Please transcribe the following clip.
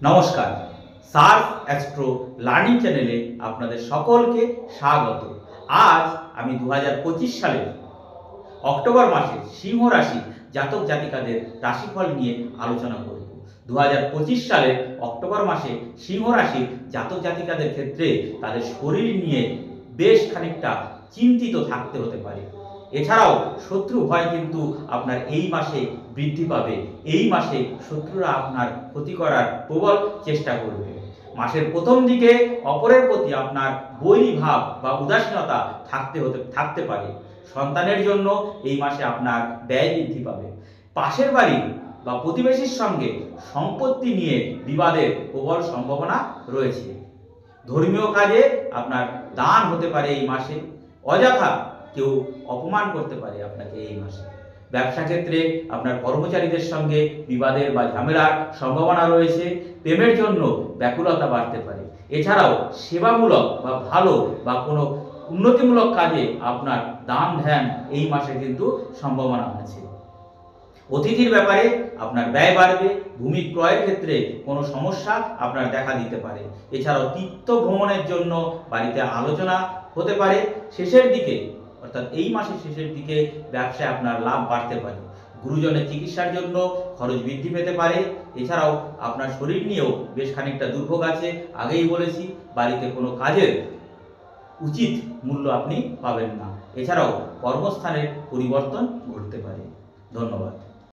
নমস্কার, Surf astro learning চ্যানেলে আপনাদের সকলকে স্বাগত। আজ আমি 2025 সালের অক্টোবর মাসে সিংহ রাশি জাতক জাতিকাদের রাশিফল নিয়ে আলোচনা করব। 2025 সালের অক্টোবর মাসে সিংহ রাশি জাতক জাতিকাদের ক্ষেত্রে তাদের শরীর নিয়ে বেশ খানিকটা চিন্তিত থাকতে হতে পারে। এছাড়াও শত্রু ভয় কিন্তু আপনার এই মাসে বৃদ্ধি পাবে। এই মাসে শত্রুরা আপনার ক্ষতি করার প্রবল চেষ্টা করবে। মাসের প্রথম দিকে অপরের প্রতি আপনার বৈরী ভাব বা উদাসীনতা থাকতে পারে। সন্তানের জন্য এই মাসে আপনার ব্যয় বৃদ্ধি পাবে। পাশের বাড়ি বা প্রতিবেশীর সঙ্গে সম্পত্তি নিয়ে বিবাদের প্রবল সম্ভাবনা রয়েছে। ধর্মীয় কাজে আপনার দান হতে পারে এই মাসে। অযথা কেউ অপমান করতে পারে আপনাকে এই মাসে। ব্যবসা ক্ষেত্রে আপনার কর্মচারীদের সঙ্গে বিবাদের বা ঝামেলার সম্ভাবনা রয়েছে। প্রেমের জন্য ব্যাকুলতা বাড়তে পারে। এছাড়াও সেবামূলক বা ভালো বা কোনো উন্নতিমূলক কাজে আপনার দান ধ্যান এই মাসে কিন্তু সম্ভাবনা আছে। অতিথির ব্যাপারে আপনার ব্যয় বাড়বে। ভূমি ক্রয়ের ক্ষেত্রে কোনো সমস্যা আপনার দেখা দিতে পারে। এছাড়াও তীর্থ ভ্রমণের জন্য বাড়িতে আলোচনা হতে পারে। শেষের দিকে অর্থাৎ এই মাসের শেষের দিকে ব্যবসায় আপনার লাভ বাড়তে পারে। গুরুজনের চিকিৎসার জন্য খরচ বৃদ্ধি পেতে পারে। এছাড়াও আপনার শরীর নিয়েও বেশ খানিকটা দুর্ভোগ আছে। আগেই বলেছি, বাড়িতে কোনো কাজের উচিত মূল্য আপনি পাবেন না। এছাড়াও কর্মস্থানের পরিবর্তন ঘটতে পারে। ধন্যবাদ।